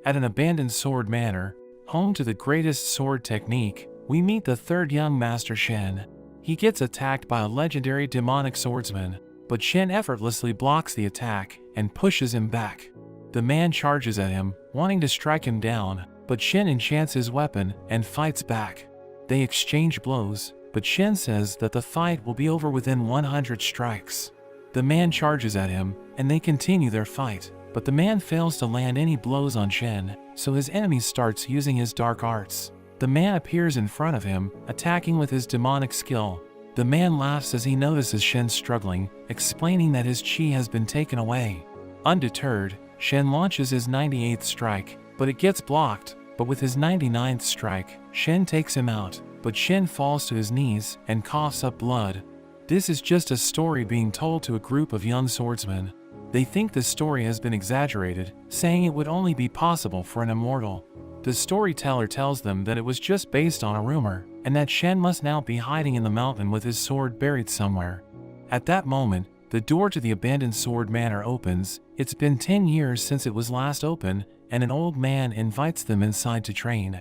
At an abandoned sword manor, home to the greatest sword technique, we meet the third young master Shen. He gets attacked by a legendary demonic swordsman, but Shen effortlessly blocks the attack and pushes him back. The man charges at him, wanting to strike him down, but Shen enchants his weapon and fights back. They exchange blows, but Shen says that the fight will be over within 100 strikes. The man charges at him, and they continue their fight, but the man fails to land any blows on Shen, so his enemy starts using his dark arts. The man appears in front of him, attacking with his demonic skill. The man laughs as he notices Shen struggling, explaining that his chi has been taken away. Undeterred, Shen launches his 98th strike, but it gets blocked. But with his 99th strike, Shen takes him out, but Shen falls to his knees and coughs up blood. This is just a story being told to a group of young swordsmen. They think the story has been exaggerated, saying it would only be possible for an immortal. The storyteller tells them that it was just based on a rumor, and that Shen must now be hiding in the mountain with his sword buried somewhere. At that moment, the door to the abandoned sword manor opens. It's been 10 years since it was last open, and an old man invites them inside to train.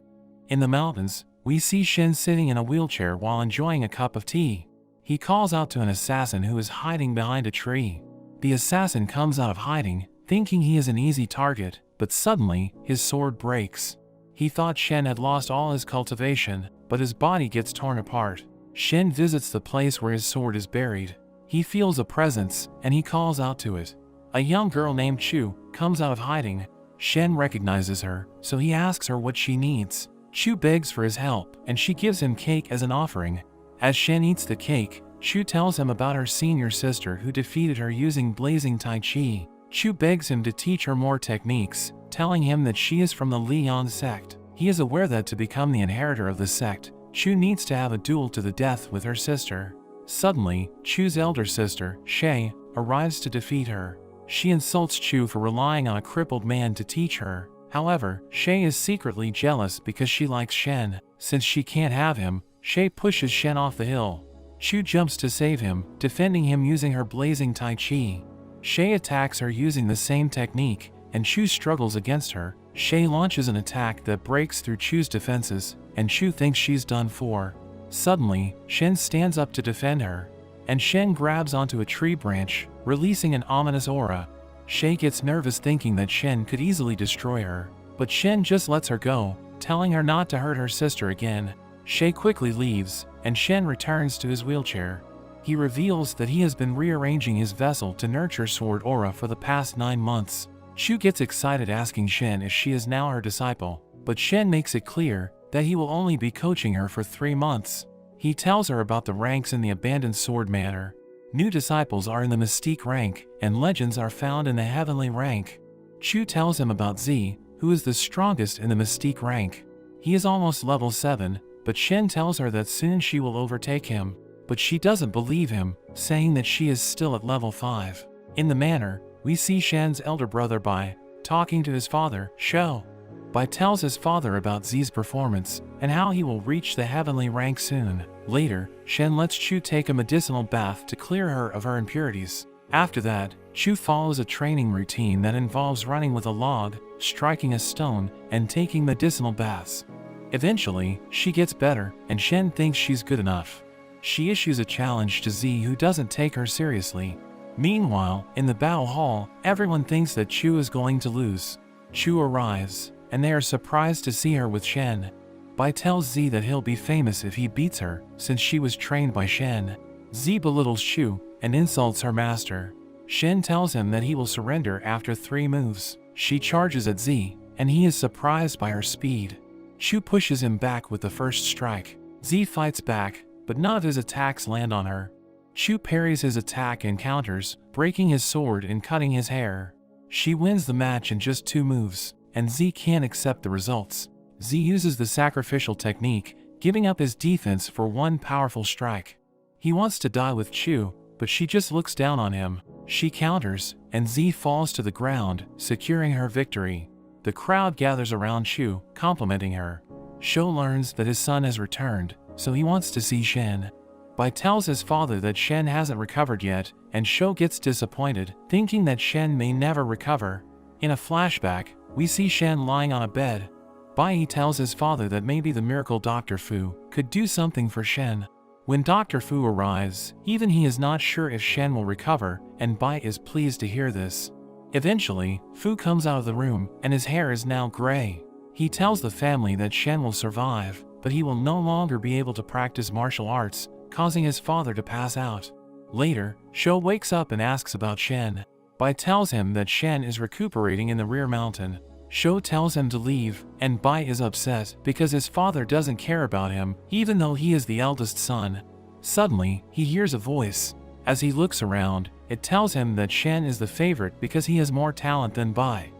In the mountains, we see Shen sitting in a wheelchair while enjoying a cup of tea. He calls out to an assassin who is hiding behind a tree. The assassin comes out of hiding, thinking he is an easy target, but suddenly, his sword breaks. He thought Shen had lost all his cultivation, but his body gets torn apart. Shen visits the place where his sword is buried. He feels a presence, and he calls out to it. A young girl named Chu comes out of hiding. Shen recognizes her, so he asks her what she needs. Chu begs for his help, and she gives him cake as an offering. As Shen eats the cake, Chu tells him about her senior sister who defeated her using blazing Tai Chi. Chu begs him to teach her more techniques, telling him that she is from the Lian sect. He is aware that to become the inheritor of the sect, Chu needs to have a duel to the death with her sister. Suddenly, Chu's elder sister, Shay, arrives to defeat her. She insults Chu for relying on a crippled man to teach her. However, Shay is secretly jealous because she likes Shen. Since she can't have him, Shay pushes Shen off the hill. Chu jumps to save him, defending him using her blazing Tai Chi. Shay attacks her using the same technique, and Chu struggles against her. Shay launches an attack that breaks through Chu's defenses, and Chu thinks she's done for. Suddenly, Shen stands up to defend her, and Shen grabs onto a tree branch, releasing an ominous aura. Shay gets nervous thinking that Shen could easily destroy her, but Shen just lets her go, telling her not to hurt her sister again. Shay quickly leaves, and Shen returns to his wheelchair. He reveals that he has been rearranging his vessel to nurture sword aura for the past 9 months. Chu gets excited asking Shen if she is now her disciple, but Shen makes it clear that he will only be coaching her for 3 months. He tells her about the ranks in the abandoned sword manor. New disciples are in the Mystique rank, and legends are found in the Heavenly rank. Chu tells him about Z, who is the strongest in the Mystique rank. He is almost level 7, but Shen tells her that soon she will overtake him. But she doesn't believe him, saying that she is still at level 5. In the manor, we see Shen's elder brother Bai talking to his father, Shou. Bai tells his father about Z's performance and how he will reach the heavenly rank soon. Later, Shen lets Chu take a medicinal bath to clear her of her impurities. After that, Chu follows a training routine that involves running with a log, striking a stone, and taking medicinal baths. Eventually, she gets better, and Shen thinks she's good enough. She issues a challenge to Z, who doesn't take her seriously. Meanwhile, in the battle hall, everyone thinks that Chu is going to lose. Chu arrives, and they are surprised to see her with Shen. Bai tells Z that he'll be famous if he beats her, since she was trained by Shen. Z belittles Chu and insults her master. Shen tells him that he will surrender after 3 moves. She charges at Z, and he is surprised by her speed. Chu pushes him back with the first strike. Z fights back, but none of his attacks land on her. Chu parries his attack and counters, breaking his sword and cutting his hair. She wins the match in just 2 moves, and Z can't accept the results. Z uses the sacrificial technique, giving up his defense for 1 powerful strike. He wants to die with Chu, but she just looks down on him. She counters, and Z falls to the ground, securing her victory. The crowd gathers around Chu, complimenting her. Shou learns that his son has returned, so he wants to see Shen. Bai tells his father that Shen hasn't recovered yet, and Shou gets disappointed, thinking that Shen may never recover. In a flashback, we see Shen lying on a bed. Bai tells his father that maybe the miracle Dr. Fu could do something for Shen. When Dr. Fu arrives, even he is not sure if Shen will recover, and Bai is pleased to hear this. Eventually, Fu comes out of the room, and his hair is now gray. He tells the family that Shen will survive, but he will no longer be able to practice martial arts, causing his father to pass out. Later, Shou wakes up and asks about Shen. Bai tells him that Shen is recuperating in the rear mountain. Shou tells him to leave, and Bai is upset because his father doesn't care about him, even though he is the eldest son. Suddenly, he hears a voice. As he looks around, it tells him that Shen is the favorite because he has more talent than Bai.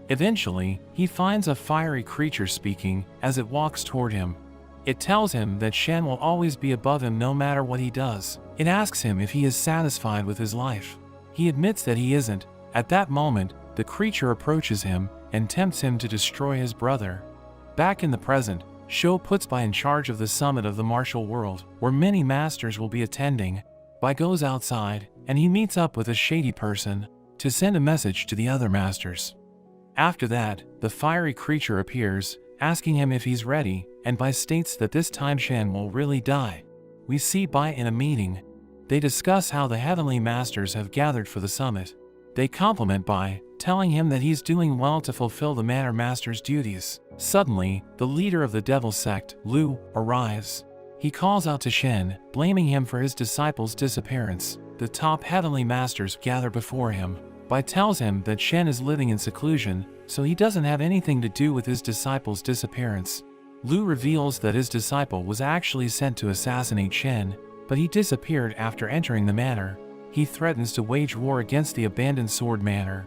Eventually, he finds a fiery creature speaking as it walks toward him. It tells him that Shen will always be above him no matter what he does. It asks him if he is satisfied with his life. He admits that he isn't. At that moment, the creature approaches him and tempts him to destroy his brother. Back in the present, Shou puts Bai in charge of the summit of the martial world, where many masters will be attending. Bai goes outside, and he meets up with a shady person to send a message to the other masters. After that, the fiery creature appears, asking him if he's ready, and Bai states that this time Shen will really die. We see Bai in a meeting. They discuss how the heavenly masters have gathered for the summit. They compliment Bai, telling him that he's doing well to fulfill the Manor Master's duties. Suddenly, the leader of the Devil Sect, Lu, arrives. He calls out to Shen, blaming him for his disciples' disappearance. The top heavenly masters gather before him. Bai tells him that Shen is living in seclusion, so he doesn't have anything to do with his disciples' disappearance. Lu reveals that his disciple was actually sent to assassinate Shen, but he disappeared after entering the manor. He threatens to wage war against the abandoned sword manor.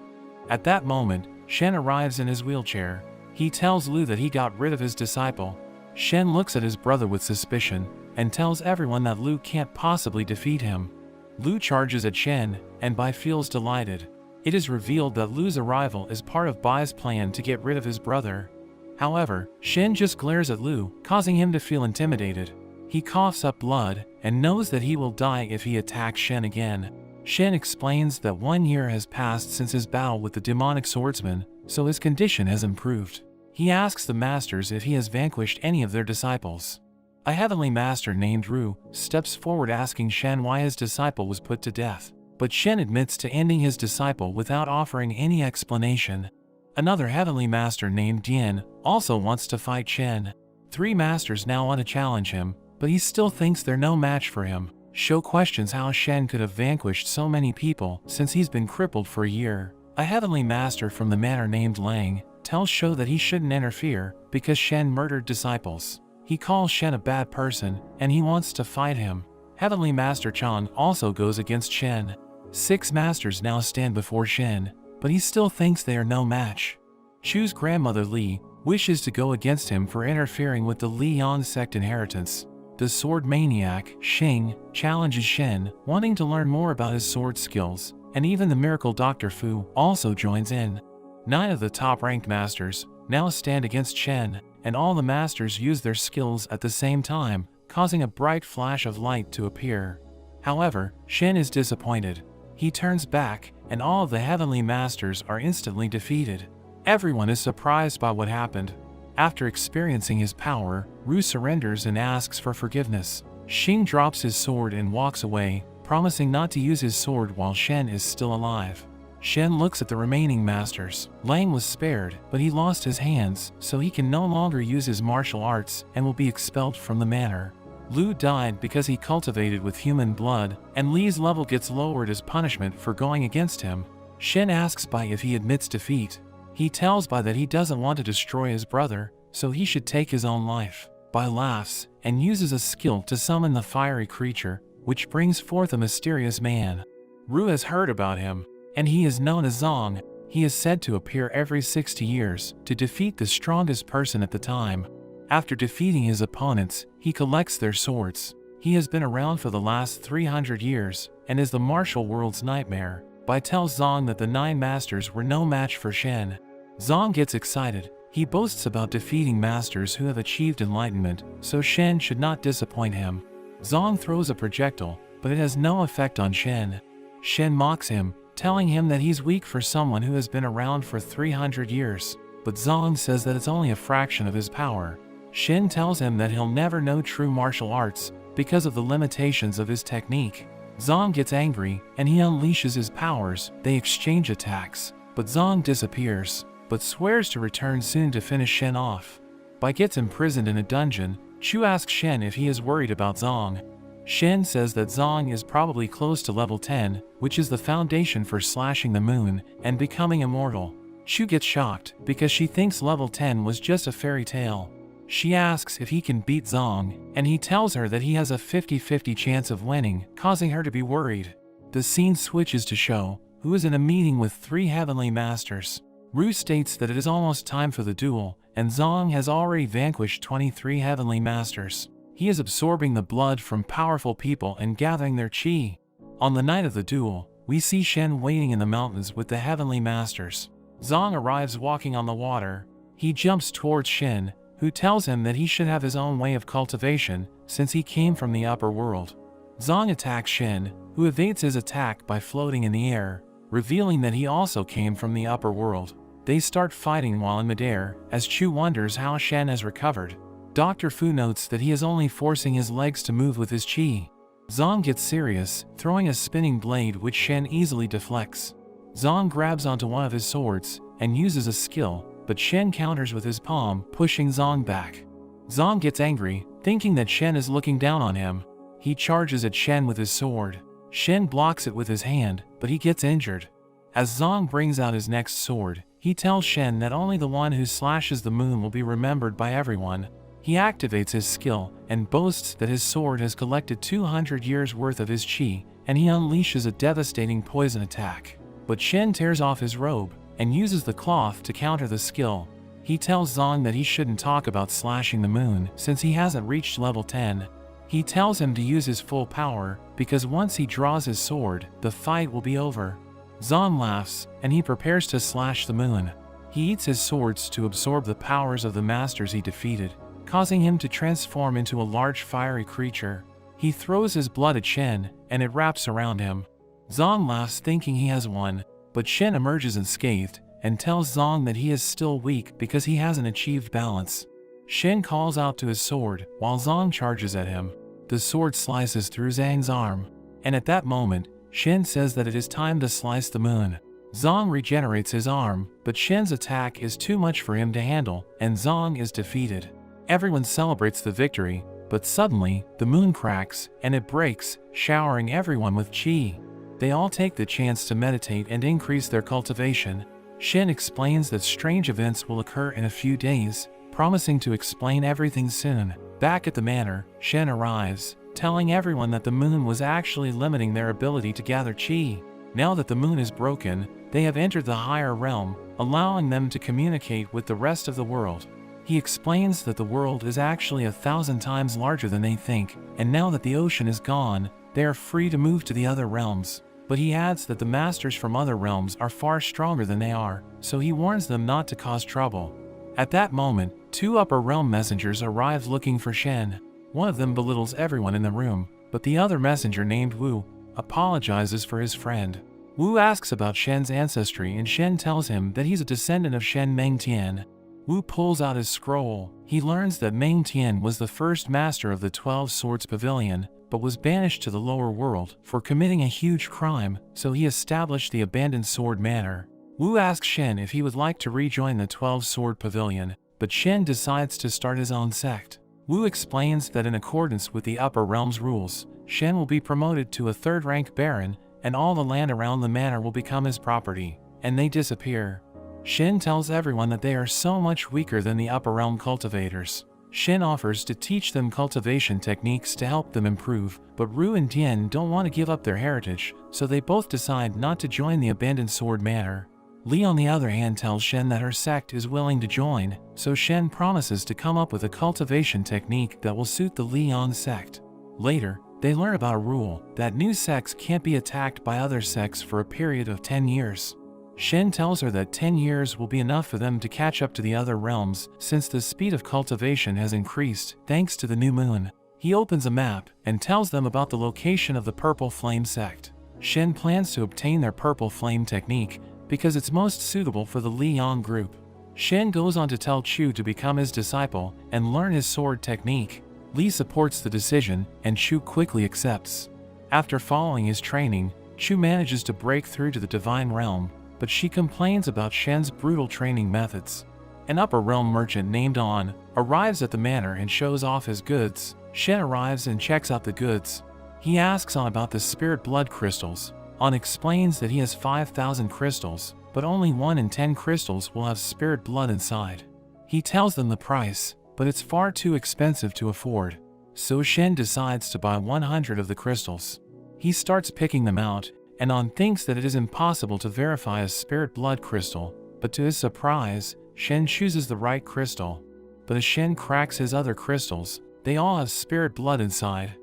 At that moment, Shen arrives in his wheelchair. He tells Lu that he got rid of his disciple. Shen looks at his brother with suspicion, and tells everyone that Lu can't possibly defeat him. Lu charges at Shen, and Bai feels delighted. It is revealed that Lu's arrival is part of Bai's plan to get rid of his brother. However, Shen just glares at Lu, causing him to feel intimidated. He coughs up blood, and knows that he will die if he attacks Shen again. Shen explains that 1 year has passed since his battle with the demonic swordsman, so his condition has improved. He asks the masters if he has vanquished any of their disciples. A heavenly master named Ru steps forward asking Shen why his disciple was put to death, but Shen admits to ending his disciple without offering any explanation. Another heavenly master named Dian also wants to fight Shen. 3 masters now want to challenge him, but he still thinks they're no match for him. Shou questions how Shen could have vanquished so many people since he's been crippled for a year. A heavenly master from the manor named Lang tells Shou that he shouldn't interfere because Shen murdered disciples. He calls Shen a bad person, and he wants to fight him. Heavenly Master Chang also goes against Shen. 6 masters now stand before Shen, but he still thinks they are no match. Chu's grandmother Li wishes to go against him for interfering with the Li Yan sect inheritance. The sword maniac, Xing, challenges Shen, wanting to learn more about his sword skills, and even the miracle Dr. Fu also joins in. 9 of the top-ranked masters now stand against Shen, and all the masters use their skills at the same time, causing a bright flash of light to appear. However, Shen is disappointed. He turns back, and all of the heavenly masters are instantly defeated. Everyone is surprised by what happened. After experiencing his power, Ru surrenders and asks for forgiveness. Xing drops his sword and walks away, promising not to use his sword while Shen is still alive. Shen looks at the remaining masters. Lang was spared, but he lost his hands, so he can no longer use his martial arts and will be expelled from the manor. Lu died because he cultivated with human blood, and Li's level gets lowered as punishment for going against him. Shen asks Bai if he admits defeat. He tells Bai that he doesn't want to destroy his brother, so he should take his own life. Bai laughs and uses a skill to summon the fiery creature, which brings forth a mysterious man. Ru has heard about him, and he is known as Zong. He is said to appear every 60 years to defeat the strongest person at the time. After defeating his opponents, he collects their swords. He has been around for the last 300 years and is the martial world's nightmare. Bai tells Zong that the 9 masters were no match for Shen. Zong gets excited. He boasts about defeating masters who have achieved enlightenment, so Shen should not disappoint him. Zong throws a projectile, but it has no effect on Shen. Shen mocks him, telling him that he's weak for someone who has been around for 300 years. but Zong says that it's only a fraction of his power. Shen tells him that he'll never know true martial arts because of the limitations of his technique. Zong gets angry and he unleashes his powers. They exchange attacks, but Zong disappears, but swears to return soon to finish Shen off. Bai gets imprisoned in a dungeon. Chu asks Shen if he is worried about Zong. Shen says that Zong is probably close to level 10, which is the foundation for slashing the moon and becoming immortal. Chu gets shocked because she thinks level 10 was just a fairy tale. She asks if he can beat Zong, and he tells her that he has a 50-50 chance of winning, causing her to be worried. The scene switches to Shou, who is in a meeting with 3 heavenly masters. Ru states that it is almost time for the duel, and Zong has already vanquished 23 heavenly masters. He is absorbing the blood from powerful people and gathering their qi. On the night of the duel, we see Shen waiting in the mountains with the heavenly masters. Zong arrives walking on the water. He jumps towards Shen, who tells him that he should have his own way of cultivation since he came from the upper world. Zong attacks Shen, who evades his attack by floating in the air, revealing that he also came from the upper world. They start fighting while in midair, as Chu wonders how Shen has recovered. Dr. Fu notes that he is only forcing his legs to move with his qi. Zong gets serious, throwing a spinning blade which Shen easily deflects. Zong grabs onto one of his swords and uses a skill, but Shen counters with his palm, pushing Zong back. Zong gets angry, thinking that Shen is looking down on him. He charges at Shen with his sword. Shen blocks it with his hand, but he gets injured. As Zong brings out his next sword, he tells Shen that only the one who slashes the moon will be remembered by everyone. He activates his skill and boasts that his sword has collected 200 years worth of his qi, and he unleashes a devastating poison attack. But Shen tears off his robe and uses the cloth to counter the skill. He tells Zong that he shouldn't talk about slashing the moon since he hasn't reached level 10. He tells him to use his full power because once he draws his sword, the fight will be over. Zong laughs and he prepares to slash the moon. He eats his swords to absorb the powers of the masters he defeated, causing him to transform into a large fiery creature. He throws his blood at Shen, and it wraps around him. Zong laughs thinking he has won, but Shen emerges unscathed and tells Zong that he is still weak because he hasn't achieved balance. Shen calls out to his sword while Zong charges at him. The sword slices through Zhang's arm, and at that moment, Shen says that it is time to slice the moon. Zong regenerates his arm, but Shen's attack is too much for him to handle, and Zong is defeated. Everyone celebrates the victory, but suddenly, the moon cracks, and it breaks, showering everyone with qi. They all take the chance to meditate and increase their cultivation. Shen explains that strange events will occur in a few days, promising to explain everything soon. Back at the manor, Shen arrives, telling everyone that the moon was actually limiting their ability to gather qi. Now that the moon is broken, they have entered the higher realm, allowing them to communicate with the rest of the world. He explains that the world is actually 1,000 times larger than they think, and now that the ocean is gone, they are free to move to the other realms. But he adds that the masters from other realms are far stronger than they are, so he warns them not to cause trouble. At that moment, 2 upper realm messengers arrive looking for Shen. One of them belittles everyone in the room, but the other messenger named Wu apologizes for his friend. Wu asks about Shen's ancestry and Shen tells him that he's a descendant of Shen Mengtian. Wu pulls out his scroll. He learns that Mengtian was the first master of the 12 Swords Pavilion, but was banished to the lower world for committing a huge crime, so he established the abandoned Sword Manor. Wu asks Shen if he would like to rejoin the 12 Sword Pavilion, but Shen decides to start his own sect. Wu explains that in accordance with the Upper Realm's rules, Shen will be promoted to a 3rd-rank baron, and all the land around the manor will become his property, and they disappear. Shen tells everyone that they are so much weaker than the Upper Realm cultivators. Shen offers to teach them cultivation techniques to help them improve, but Ru and Tian don't want to give up their heritage, so they both decide not to join the abandoned Sword Manor. Li on the other hand tells Shen that her sect is willing to join, so Shen promises to come up with a cultivation technique that will suit the Liang sect. Later, they learn about a rule that new sects can't be attacked by other sects for a period of 10 years. Shen tells her that 10 years will be enough for them to catch up to the other realms since the speed of cultivation has increased thanks to the new moon. He opens a map and tells them about the location of the Purple Flame sect. Shen plans to obtain their Purple Flame technique because it's most suitable for the Liang group. Shen goes on to tell Chu to become his disciple and learn his sword technique. Li supports the decision, and Chu quickly accepts. After following his training, Chu manages to break through to the divine realm, but she complains about Shen's brutal training methods. An upper realm merchant named On arrives at the manor and shows off his goods. Shen arrives and checks out the goods. He asks On about the spirit blood crystals. On explains that he has 5,000 crystals, but only 1 in 10 crystals will have spirit blood inside. He tells them the price, but it's far too expensive to afford. So Shen decides to buy 100 of the crystals. He starts picking them out, and On thinks that it is impossible to verify a spirit blood crystal, but to his surprise, Shen chooses the right crystal. But as Shen cracks his other crystals, they all have spirit blood inside.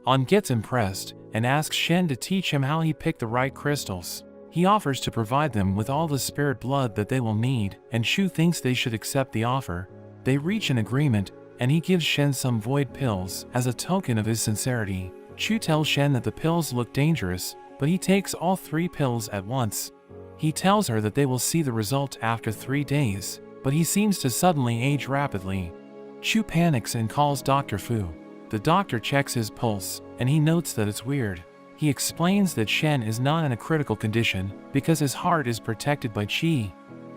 On gets impressed and asks Shen to teach him how he picked the right crystals. He offers to provide them with all the spirit blood that they will need, and Chu thinks they should accept the offer. They reach an agreement, and he gives Shen some void pills as a token of his sincerity. Chu tells Shen that the pills look dangerous, but he takes all 3 pills at once. He tells her that they will see the result after 3 days, but he seems to suddenly age rapidly. Chu panics and calls Dr. Fu. The doctor checks his pulse, and he notes that it's weird. He explains that Shen is not in a critical condition because his heart is protected by qi.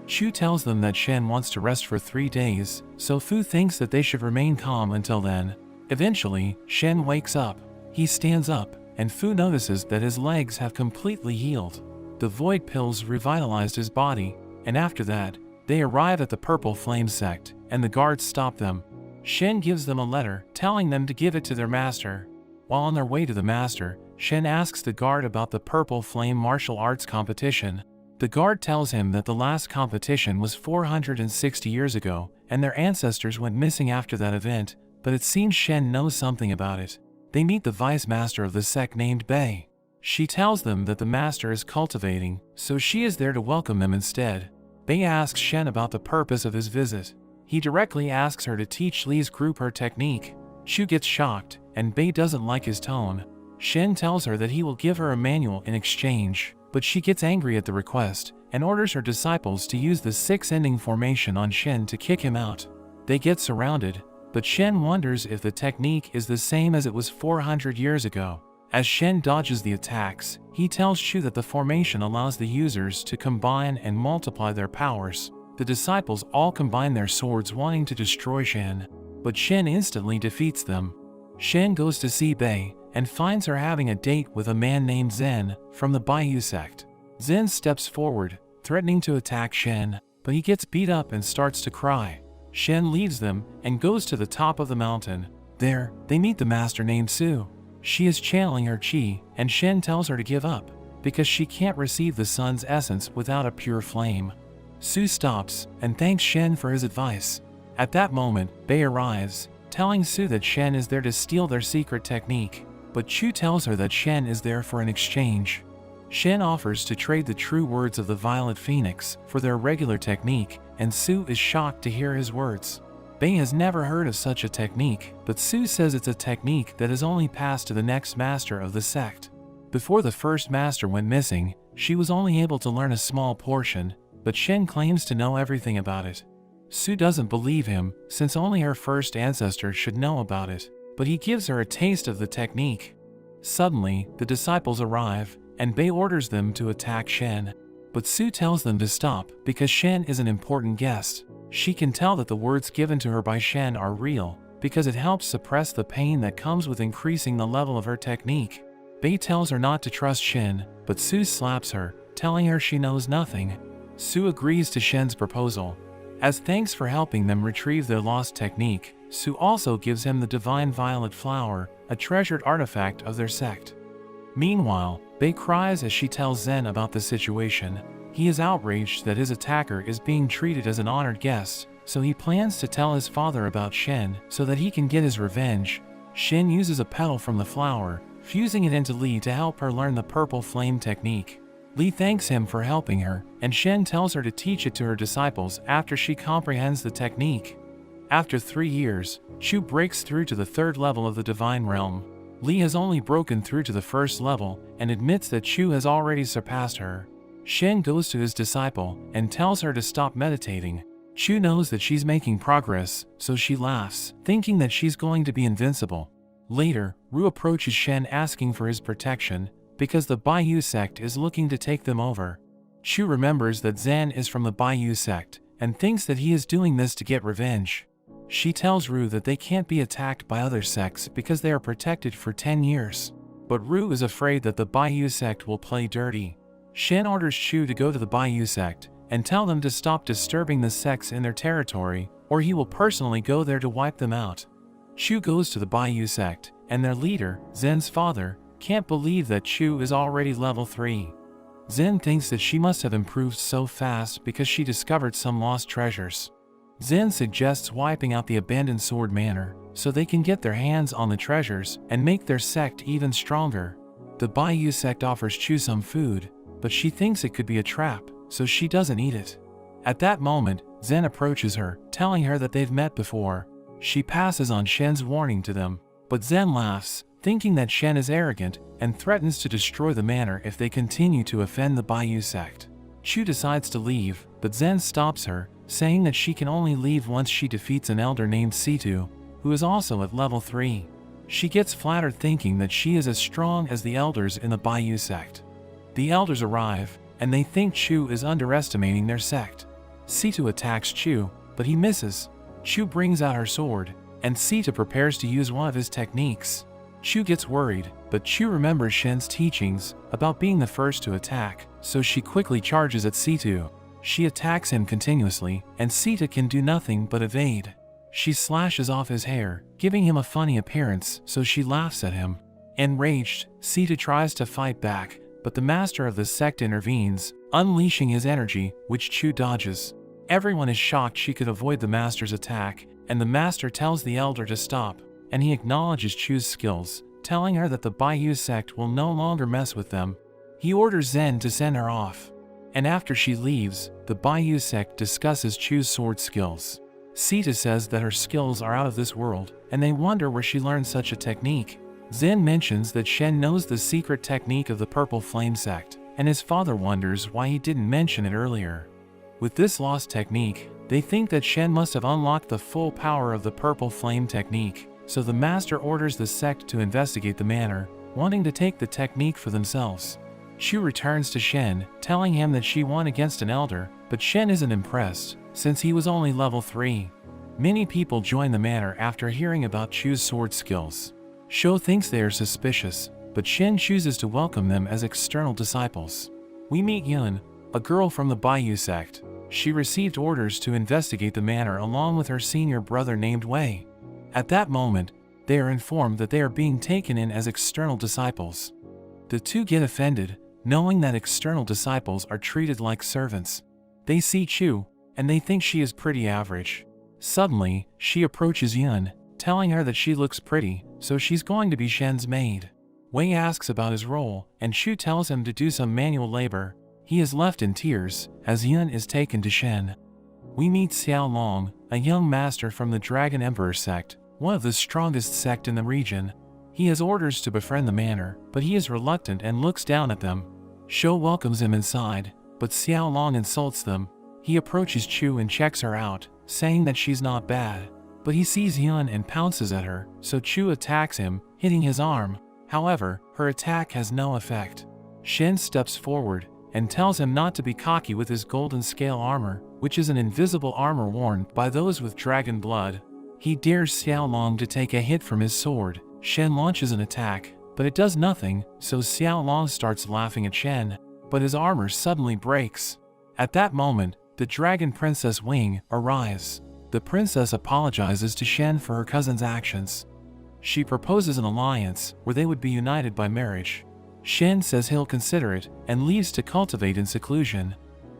Chu tells them that Shen wants to rest for 3 days, so Fu thinks that they should remain calm until then. Eventually, Shen wakes up. He stands up, and Fu notices that his legs have completely healed. The void pills revitalized his body, and after that, they arrive at the Purple Flame sect, and the guards stop them. Shen gives them a letter, telling them to give it to their master. While on their way to the master, Shen asks the guard about the Purple Flame martial arts competition. The guard tells him that the last competition was 460 years ago, and their ancestors went missing after that event, but it seems Shen knows something about it. They meet the vice master of the sect named Bei. She tells them that the master is cultivating, so she is there to welcome them instead. Bei asks Shen about the purpose of his visit. He directly asks her to teach Li's group her technique. Chu gets shocked, and Bei doesn't like his tone. Shen tells her that he will give her a manual in exchange, but she gets angry at the request, and orders her disciples to use the 6-ending formation on Shen to kick him out. They get surrounded, but Shen wonders if the technique is the same as it was 400 years ago. As Shen dodges the attacks, he tells Chu that the formation allows the users to combine and multiply their powers. The disciples all combine their swords wanting to destroy Shen, but Shen instantly defeats them. Shen goes to see Bei and finds her having a date with a man named Zen from the Baiyu sect. Zen steps forward, threatening to attack Shen, but he gets beat up and starts to cry. Shen leaves them and goes to the top of the mountain. There, they meet the master named Su. She is channeling her qi, and Shen tells her to give up, because she can't receive the sun's essence without a pure flame. Su stops and thanks Shen for his advice. At that moment, Bei arrives, telling Su that Shen is there to steal their secret technique, but Chu tells her that Shen is there for an exchange. Shen offers to trade the true words of the Violet Phoenix for their regular technique, and Su is shocked to hear his words. Bei has never heard of such a technique, but Su says it's a technique that is only passed to the next master of the sect. Before the first master went missing, she was only able to learn a small portion, but Shen claims to know everything about it. Su doesn't believe him, since only her first ancestor should know about it, but he gives her a taste of the technique. Suddenly, the disciples arrive, and Bei orders them to attack Shen. But Su tells them to stop because Shen is an important guest. She can tell that the words given to her by Shen are real, because it helps suppress the pain that comes with increasing the level of her technique. Bei tells her not to trust Shen, but Su slaps her, telling her she knows nothing. Su agrees to Shen's proposal. As thanks for helping them retrieve their lost technique, Su also gives him the Divine Violet Flower, a treasured artifact of their sect. Meanwhile, Bei cries as she tells Zen about the situation. He is outraged that his attacker is being treated as an honored guest, so he plans to tell his father about Shen so that he can get his revenge. Shen uses a petal from the flower, fusing it into Li to help her learn the Purple Flame technique. Li thanks him for helping her, and Shen tells her to teach it to her disciples after she comprehends the technique. After 3 years, Chu breaks through to the 3rd level of the Divine Realm. Li has only broken through to the 1st level and admits that Chu has already surpassed her. Shen goes to his disciple and tells her to stop meditating. Chu knows that she's making progress, so she laughs, thinking that she's going to be invincible. Later, Ru approaches Shen asking for his protection, because the Baiyu sect is looking to take them over. Chu remembers that Zhen is from the Baiyu sect, and thinks that he is doing this to get revenge. She tells Ru that they can't be attacked by other sects because they are protected for 10 years. But Ru is afraid that the Baiyu sect will play dirty. Shen orders Chu to go to the Baiyu sect, and tell them to stop disturbing the sects in their territory, or he will personally go there to wipe them out. Chu goes to the Baiyu sect, and their leader, Zhen's father, can't believe that Chu is already level 3. Zhen thinks that she must have improved so fast because she discovered some lost treasures. Zhen suggests wiping out the abandoned sword manor, so they can get their hands on the treasures and make their sect even stronger. The Baiyu sect offers Chu some food, but she thinks it could be a trap, so she doesn't eat it. At that moment, Zhen approaches her, telling her that they've met before. She passes on Shen's warning to them, but Zhen laughs, thinking that Shen is arrogant, and threatens to destroy the manor if they continue to offend the Baiyu sect. Chu decides to leave, but Zhen stops her, saying that she can only leave once she defeats an elder named Situ, who is also at level 3. She gets flattered thinking that she is as strong as the elders in the Baiyu sect. The elders arrive, and they think Chu is underestimating their sect. Situ attacks Chu, but he misses. Chu brings out her sword, and Situ prepares to use one of his techniques. Chu gets worried, but Chu remembers Shen's teachings about being the first to attack, so she quickly charges at Situ. She attacks him continuously, and Situ can do nothing but evade. She slashes off his hair, giving him a funny appearance, so she laughs at him. Enraged, Situ tries to fight back, but the master of the sect intervenes, unleashing his energy, which Chu dodges. Everyone is shocked she could avoid the master's attack, and the master tells the elder to stop, and he acknowledges Chu's skills, telling her that the Baiyu sect will no longer mess with them. He orders Zhen to send her off. And after she leaves, the Baiyu sect discusses Chu's sword skills. Situ says that her skills are out of this world, and they wonder where she learned such a technique. Zhen mentions that Shen knows the secret technique of the Purple Flame sect, and his father wonders why he didn't mention it earlier. With this lost technique, they think that Shen must have unlocked the full power of the Purple Flame technique, so the master orders the sect to investigate the manor, wanting to take the technique for themselves. Chu returns to Shen, telling him that she won against an elder, but Shen isn't impressed, since he was only level 3. Many people join the manor after hearing about Chu's sword skills. Shou thinks they are suspicious, but Shen chooses to welcome them as external disciples. We meet Yun, a girl from the Baiyu sect. She received orders to investigate the manor along with her senior brother named Wei. At that moment, they are informed that they are being taken in as external disciples. The two get offended, knowing that external disciples are treated like servants. They see Chu, and they think she is pretty average. Suddenly, she approaches Yun, telling her that she looks pretty, so she's going to be Shen's maid. Wei asks about his role, and Chu tells him to do some manual labor. He is left in tears, as Yun is taken to Shen. We meet Xiao Long, a young master from the Dragon Emperor sect, one of the strongest sect in the region. He has orders to befriend the manor, but he is reluctant and looks down at them. Shou welcomes him inside, but Xiao Long insults them. He approaches Chu and checks her out, saying that she's not bad. But he sees Yun and pounces at her, so Chu attacks him, hitting his arm. However, her attack has no effect. Shen steps forward and tells him not to be cocky with his golden scale armor, which is an invisible armor worn by those with dragon blood. He dares Xiao Long to take a hit from his sword. Shen launches an attack, but it does nothing, so Xiao Long starts laughing at Shen, but his armor suddenly breaks. At that moment, the Dragon Princess Wing arrives. The princess apologizes to Shen for her cousin's actions. She proposes an alliance where they would be united by marriage. Shen says he'll consider it and leaves to cultivate in seclusion.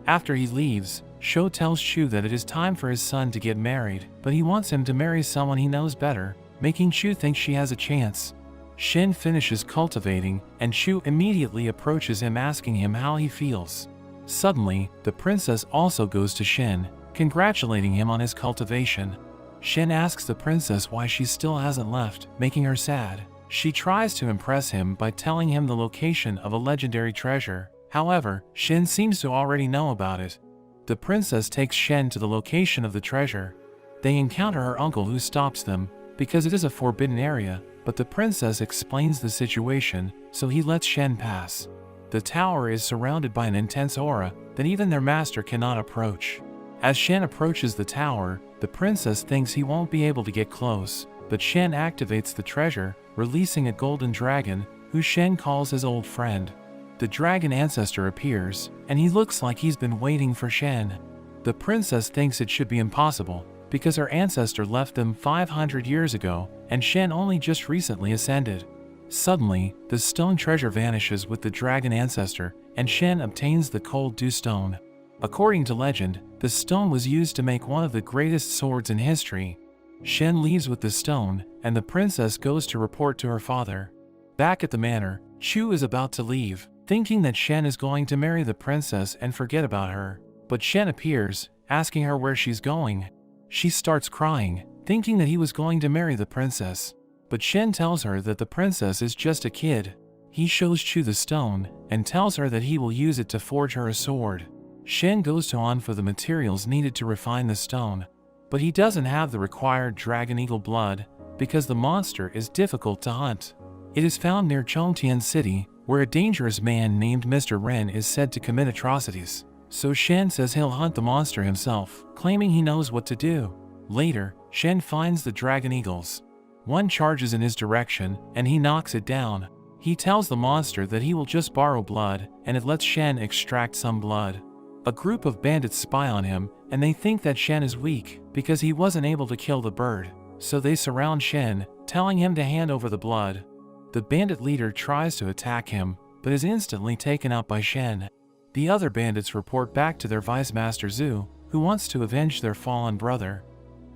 After he leaves, Shou tells Chu that it is time for his son to get married, but he wants him to marry someone he knows better, making Chu think she has a chance. Shen finishes cultivating, and Chu immediately approaches him asking him how he feels. Suddenly, the princess also goes to Shen, congratulating him on his cultivation. Shen asks the princess why she still hasn't left, making her sad. She tries to impress him by telling him the location of a legendary treasure. However, Shen seems to already know about it. The princess takes Shen to the location of the treasure. They encounter her uncle who stops them, because it is a forbidden area, but the princess explains the situation, so he lets Shen pass. The tower is surrounded by an intense aura that even their master cannot approach. As Shen approaches the tower, the princess thinks he won't be able to get close, but Shen activates the treasure, releasing a golden dragon, who Shen calls his old friend. The dragon ancestor appears, and he looks like he's been waiting for Shen. The princess thinks it should be impossible, because her ancestor left them 500 years ago, and Shen only just recently ascended. Suddenly, the stone treasure vanishes with the dragon ancestor, and Shen obtains the cold dew stone. According to legend, the stone was used to make one of the greatest swords in history. Shen leaves with the stone, and the princess goes to report to her father. Back at the manor, Chu is about to leave, thinking that Shen is going to marry the princess and forget about her. But Shen appears, asking her where she's going. She starts crying, thinking that he was going to marry the princess. But Shen tells her that the princess is just a kid. He shows Chu the stone, and tells her that he will use it to forge her a sword. Shen goes to On for the materials needed to refine the stone. But he doesn't have the required dragon eagle blood, because the monster is difficult to hunt. It is found near Chongtian City, where a dangerous man named Mr. Ren is said to commit atrocities. So Shen says he'll hunt the monster himself, claiming he knows what to do. Later, Shen finds the dragon eagles. One charges in his direction, and he knocks it down. He tells the monster that he will just borrow blood, and it lets Shen extract some blood. A group of bandits spy on him, and they think that Shen is weak, because he wasn't able to kill the bird. So they surround Shen, telling him to hand over the blood. The bandit leader tries to attack him, but is instantly taken out by Shen. The other bandits report back to their vice master Zhu, who wants to avenge their fallen brother.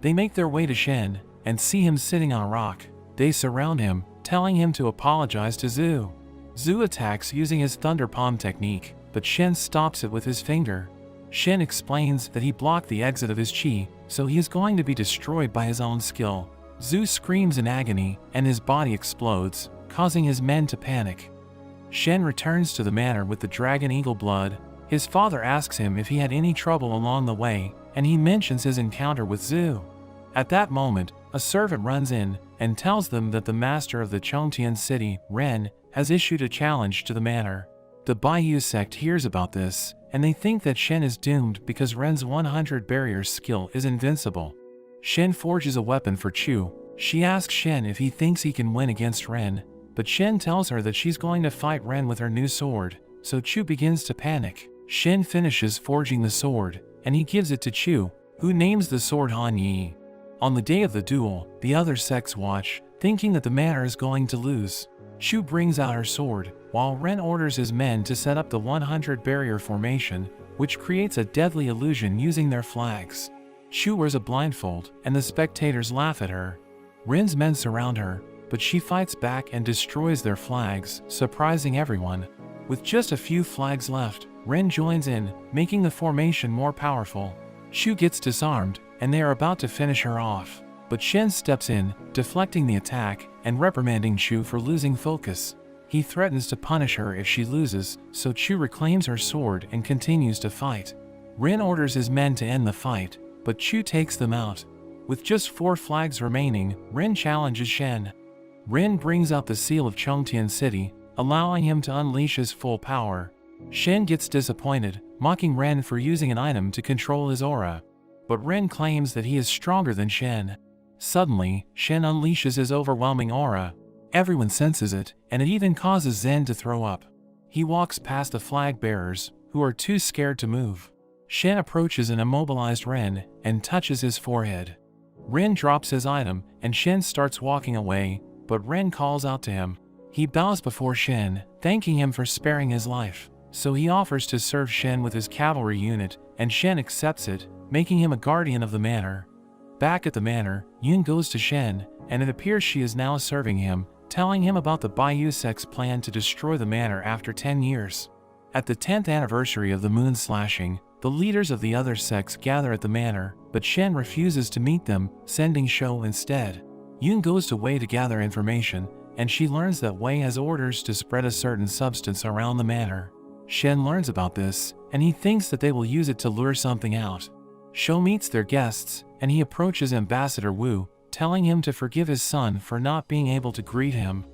They make their way to Shen, and see him sitting on a rock. They surround him, telling him to apologize to Zhu. Zhu attacks using his Thunder Palm technique, but Shen stops it with his finger. Shen explains that he blocked the exit of his chi, so he is going to be destroyed by his own skill. Zhu screams in agony, and his body explodes, causing his men to panic. Shen returns to the manor with the dragon eagle blood. His father asks him if he had any trouble along the way, and he mentions his encounter with Zhu. At that moment, a servant runs in and tells them that the master of the Chongtian city, Ren, has issued a challenge to the manor. The Baiyu sect hears about this, and they think that Shen is doomed because Ren's 100 barrier skill is invincible. Shen forges a weapon for Chu. She asks Shen if he thinks he can win against Ren, but Shen tells her that she's going to fight Ren with her new sword, so Chu begins to panic. Shen finishes forging the sword, and he gives it to Chu, who names the sword Han Yi. On the day of the duel, the other sects watch, thinking that the manor is going to lose. Chu brings out her sword, while Ren orders his men to set up the 100 barrier formation, which creates a deadly illusion using their flags. Chu wears a blindfold, and the spectators laugh at her. Ren's men surround her, but she fights back and destroys their flags, surprising everyone. With just a few flags left, Ren joins in, making the formation more powerful. Chu gets disarmed, and they are about to finish her off. But Shen steps in, deflecting the attack and reprimanding Chu for losing focus. He threatens to punish her if she loses, so Chu reclaims her sword and continues to fight. Ren orders his men to end the fight, but Chu takes them out. With just 4 flags remaining, Ren challenges Shen. Ren brings out the seal of Chongtian City, allowing him to unleash his full power. Shen gets disappointed, mocking Ren for using an item to control his aura. But Ren claims that he is stronger than Shen. Suddenly, Shen unleashes his overwhelming aura. Everyone senses it, and it even causes Zen to throw up. He walks past the flag bearers, who are too scared to move. Shen approaches an immobilized Ren and touches his forehead. Ren drops his item, and Shen starts walking away, but Ren calls out to him. He bows before Shen, thanking him for sparing his life. So he offers to serve Shen with his cavalry unit, and Shen accepts it, making him a guardian of the manor. Back at the manor, Yun goes to Shen, and it appears she is now serving him, telling him about the Baiyu sect's plan to destroy the manor after 10 years. At the 10th anniversary of the moon slashing, the leaders of the other sects gather at the manor, but Shen refuses to meet them, sending Shou instead. Yun goes to Wei to gather information, and she learns that Wei has orders to spread a certain substance around the manor. Shen learns about this, and he thinks that they will use it to lure something out. Shou meets their guests, and he approaches Ambassador Wu, telling him to forgive his son for not being able to greet him.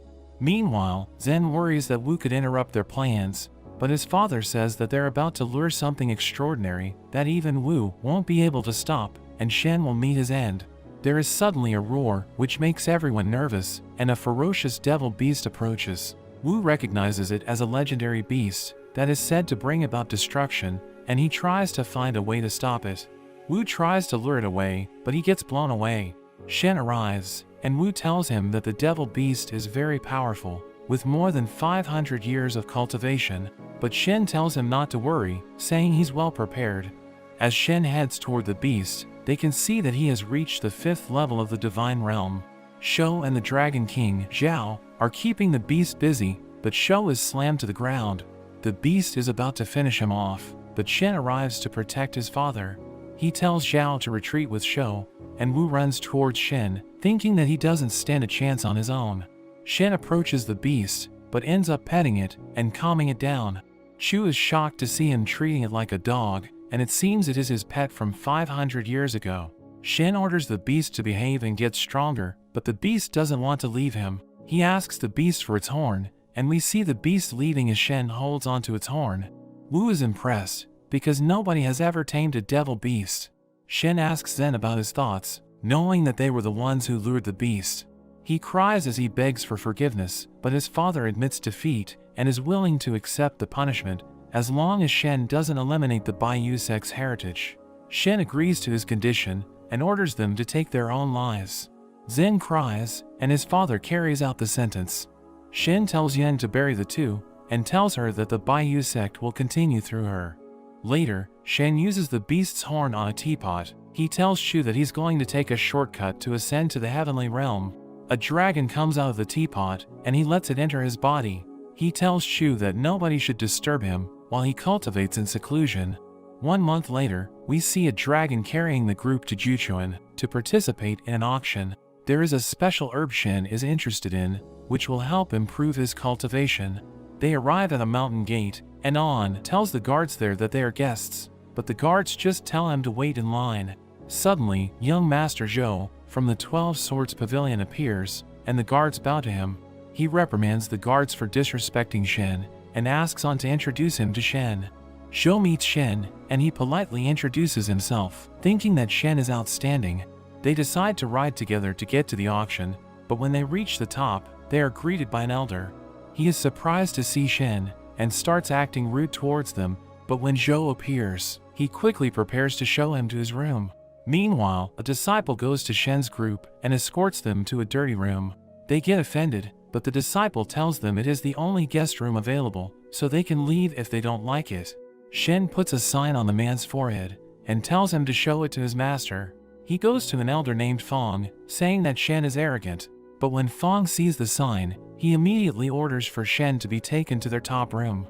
Meanwhile, Zhen worries that Wu could interrupt their plans, but his father says that they're about to lure something extraordinary that even Wu won't be able to stop, and Shen will meet his end. There is suddenly a roar, which makes everyone nervous, and a ferocious devil beast approaches. Wu recognizes it as a legendary beast that is said to bring about destruction, and he tries to find a way to stop it. Wu tries to lure it away, but he gets blown away. Shen arrives, and Wu tells him that the devil beast is very powerful, with more than 500 years of cultivation, but Shen tells him not to worry, saying he's well prepared. As Shen heads toward the beast, they can see that he has reached the 5th level of the divine realm. Shou and the Dragon King, Zhao, are keeping the beast busy, but Shou is slammed to the ground. The beast is about to finish him off, but Shen arrives to protect his father. He tells Zhao to retreat with Shou, and Wu runs towards Shen, thinking that he doesn't stand a chance on his own. Shen approaches the beast, but ends up petting it and calming it down. Chu is shocked to see him treating it like a dog, and it seems it is his pet from 500 years ago. Shen orders the beast to behave and get stronger, but the beast doesn't want to leave him. He asks the beast for its horn, and we see the beast leaving as Shen holds onto its horn. Wu is impressed, because nobody has ever tamed a devil beast. Shen asks Zhen about his thoughts, knowing that they were the ones who lured the beast. He cries as he begs for forgiveness, but his father admits defeat and is willing to accept the punishment as long as Shen doesn't eliminate the Baiyu sect's heritage. Shen agrees to his condition and orders them to take their own lives. Zhen cries, and his father carries out the sentence. Shen tells Yan to bury the two, and tells her that the Baiyu sect will continue through her. Later, Shen uses the beast's horn on a teapot. He tells Chu that he's going to take a shortcut to ascend to the heavenly realm. A dragon comes out of the teapot, and he lets it enter his body. He tells Chu that nobody should disturb him while he cultivates in seclusion. 1 month later, we see a dragon carrying the group to Juchuan to participate in an auction. There is a special herb Shen is interested in, which will help improve his cultivation. They arrive at a mountain gate, and On tells the guards there that they are guests, but the guards just tell him to wait in line. Suddenly, young Master Zhou from the 12 Swords Pavilion appears, and the guards bow to him. He reprimands the guards for disrespecting Shen, and asks On to introduce him to Shen. Zhou meets Shen, and he politely introduces himself, thinking that Shen is outstanding. They decide to ride together to get to the auction, but when they reach the top, they are greeted by an elder. He is surprised to see Shen, and starts acting rude towards them, but when Zhou appears, he quickly prepares to show him to his room. Meanwhile, a disciple goes to Shen's group and escorts them to a dirty room. They get offended, but the disciple tells them it is the only guest room available, so they can leave if they don't like it. Shen puts a sign on the man's forehead, and tells him to show it to his master. He goes to an elder named Fong, saying that Shen is arrogant, but when Fong sees the sign, he immediately orders for Shen to be taken to their top room.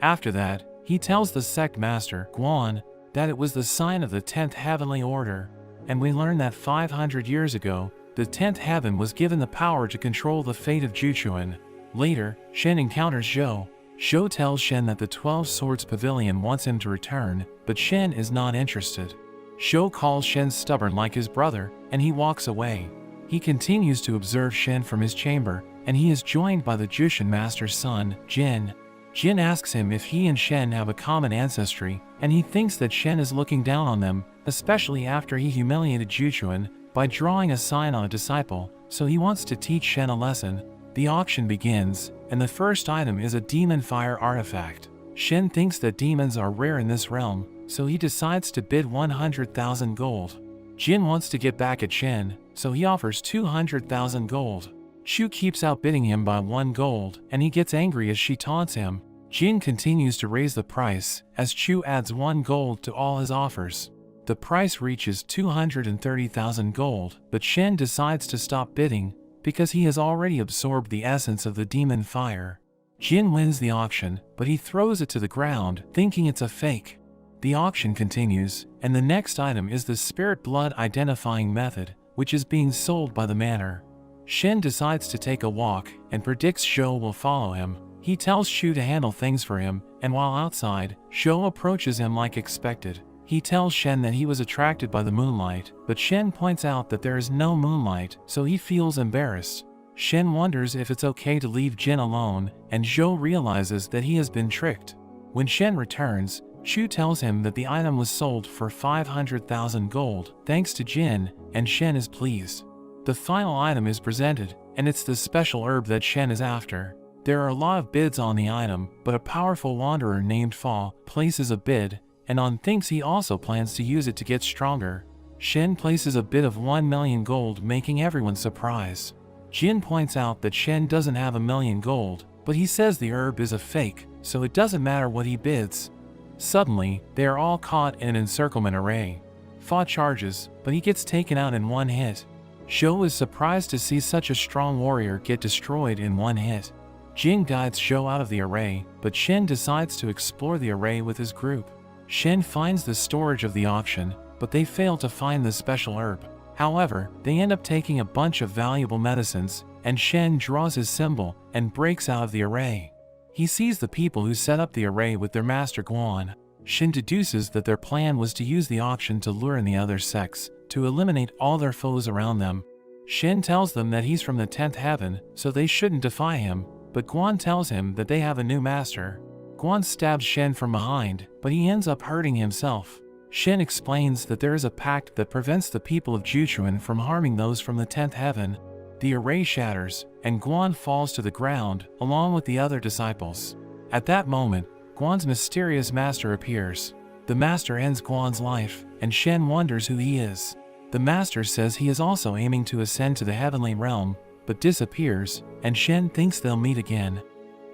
After that, he tells the sect master, Guan, that it was the sign of the 10th Heavenly Order, and we learn that 500 years ago, the 10th Heaven was given the power to control the fate of Juchuan. Later, Shen encounters Zhou. Zhou tells Shen that the 12 Swords Pavilion wants him to return, but Shen is not interested. Zhou calls Shen stubborn like his brother, and he walks away. He continues to observe Shen from his chamber, and he is joined by the Jushin Master's son, Jin. Jin asks him if he and Shen have a common ancestry, and he thinks that Shen is looking down on them, especially after he humiliated Juchuan by drawing a sign on a disciple, so he wants to teach Shen a lesson. The auction begins, and the first item is a demon fire artifact. Shen thinks that demons are rare in this realm, so he decides to bid 100,000 gold. Jin wants to get back at Shen, so he offers 200,000 gold. Chu keeps outbidding him by 1 gold, and he gets angry as she taunts him. Jin continues to raise the price, as Chu adds 1 gold to all his offers. The price reaches 230,000 gold, but Shen decides to stop bidding, because he has already absorbed the essence of the demon fire. Jin wins the auction, but he throws it to the ground, thinking it's a fake. The auction continues, and the next item is the spirit blood identifying method, which is being sold by the manor. Shen decides to take a walk, and predicts Zhou will follow him. He tells Shu to handle things for him, and while outside, Zhou approaches him like expected. He tells Shen that he was attracted by the moonlight, but Shen points out that there is no moonlight, so he feels embarrassed. Shen wonders if it's okay to leave Jin alone, and Zhou realizes that he has been tricked. When Shen returns, Shu tells him that the item was sold for 500,000 gold, thanks to Jin, and Shen is pleased. The final item is presented, and it's the special herb that Shen is after. There are a lot of bids on the item, but a powerful wanderer named Fa places a bid, and On thinks he also plans to use it to get stronger. Shen places a bid of 1 million gold, making everyone surprised. Jin points out that Shen doesn't have 1 million gold, but he says the herb is a fake, so it doesn't matter what he bids. Suddenly, they are all caught in an encirclement array. Fa charges, but he gets taken out in one hit. Zhou is surprised to see such a strong warrior get destroyed in one hit. Jin guides Zhou out of the array, but Shen decides to explore the array with his group. Shen finds the storage of the auction, but they fail to find the special herb. However, they end up taking a bunch of valuable medicines, and Shen draws his symbol and breaks out of the array. He sees the people who set up the array with their master Guan. Shen deduces that their plan was to use the auction to lure in the other sects, to eliminate all their foes around them. Shen tells them that he's from the 10th heaven, so they shouldn't defy him, but Guan tells him that they have a new master. Guan stabs Shen from behind, but he ends up hurting himself. Shen explains that there is a pact that prevents the people of Juchuan from harming those from the 10th heaven. The array shatters, and Guan falls to the ground, along with the other disciples. At that moment, Guan's mysterious master appears. The master ends Guan's life, and Shen wonders who he is. The master says he is also aiming to ascend to the heavenly realm, but disappears, and Shen thinks they'll meet again.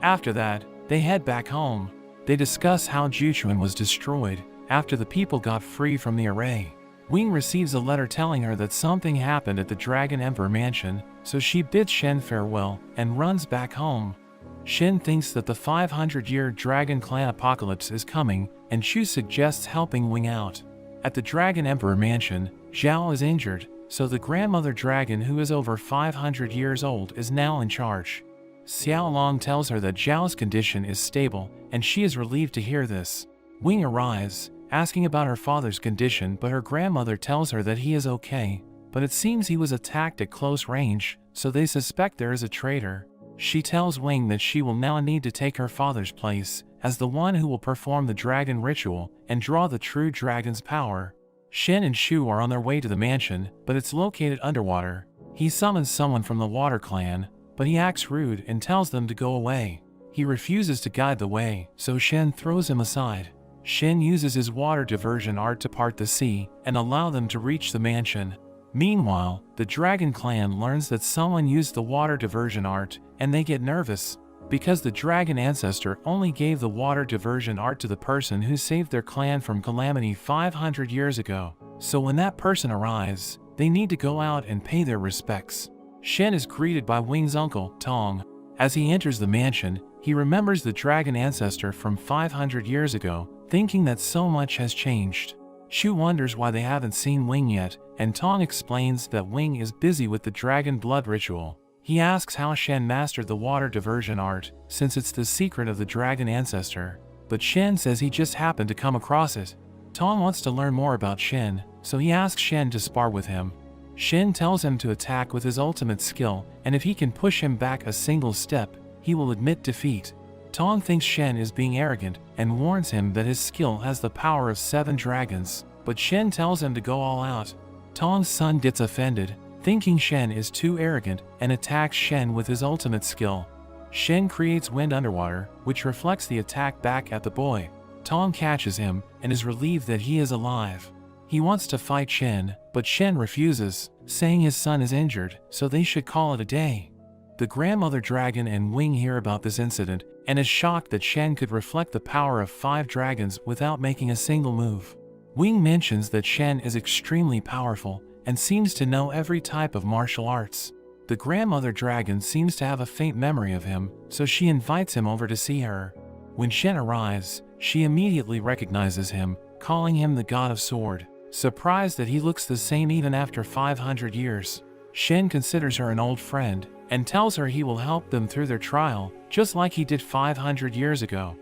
After that, they head back home. They discuss how Juchuan was destroyed after the people got free from the array. Wing receives a letter telling her that something happened at the Dragon Emperor mansion, so she bids Shen farewell and runs back home. Shen thinks that the 500-year Dragon Clan apocalypse is coming, and Shu suggests helping Wing out. At the Dragon Emperor mansion, Zhao is injured, so the grandmother dragon, who is over 500 years old, is now in charge. Xiao Long tells her that Zhao's condition is stable, and she is relieved to hear this. Wing arrives, asking about her father's condition, but her grandmother tells her that he is okay, but it seems he was attacked at close range, so they suspect there is a traitor. She tells Wing that she will now need to take her father's place as the one who will perform the dragon ritual and draw the true dragon's power. Shen and Shu are on their way to the mansion, but it's located underwater. He summons someone from the Water Clan, but he acts rude and tells them to go away. He refuses to guide the way, so Shen throws him aside. Shen uses his water diversion art to part the sea and allow them to reach the mansion. Meanwhile, the Dragon Clan learns that someone used the water diversion art, and they get nervous, because the dragon ancestor only gave the water diversion art to the person who saved their clan from calamity 500 years ago. So when that person arrives, they need to go out and pay their respects. Shen is greeted by Wing's uncle, Tong. As he enters the mansion, he remembers the dragon ancestor from 500 years ago, thinking that so much has changed. Shu wonders why they haven't seen Wing yet, and Tong explains that Wing is busy with the dragon blood ritual. He asks how Shen mastered the water diversion art, since it's the secret of the dragon ancestor, but Shen says he just happened to come across it. Tong wants to learn more about Shen, so he asks Shen to spar with him. Shen tells him to attack with his ultimate skill, and if he can push him back a single step, he will admit defeat. Tong thinks Shen is being arrogant and warns him that his skill has the power of 7 dragons, but Shen tells him to go all out. Tong's son gets offended, thinking Shen is too arrogant, and attacks Shen with his ultimate skill. Shen creates wind underwater, which reflects the attack back at the boy. Tong catches him and is relieved that he is alive. He wants to fight Shen, but Shen refuses, saying his son is injured, so they should call it a day. The grandmother dragon and Wing hear about this incident and is shocked that Shen could reflect the power of 5 dragons without making a single move. Wing mentions that Shen is extremely powerful and seems to know every type of martial arts. The grandmother dragon seems to have a faint memory of him, so she invites him over to see her. When Shen arrives, she immediately recognizes him, calling him the god of sword. Surprised that he looks the same even after 500 years, Shen considers her an old friend and tells her he will help them through their trial, just like he did 500 years ago.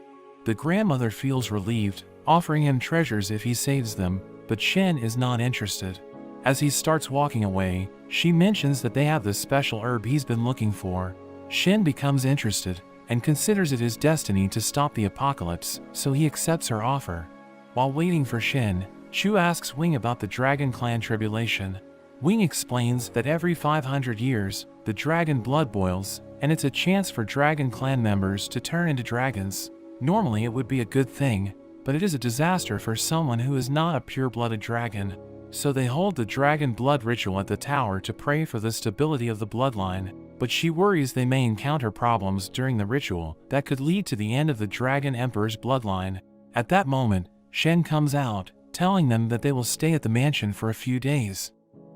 The grandmother feels relieved, offering him treasures if he saves them, but Shen is not interested. As he starts walking away, she mentions that they have the special herb he's been looking for. Shen becomes interested and considers it his destiny to stop the apocalypse, so he accepts her offer. While waiting for Shen, Chu asks Wing about the Dragon Clan tribulation. Wing explains that every 500 years, the dragon blood boils, and it's a chance for Dragon Clan members to turn into dragons. Normally it would be a good thing, but it is a disaster for someone who is not a pure-blooded dragon. So they hold the dragon blood ritual at the tower to pray for the stability of the bloodline, but she worries they may encounter problems during the ritual that could lead to the end of the Dragon Emperor's bloodline. At that moment, Shen comes out, telling them that they will stay at the mansion for a few days.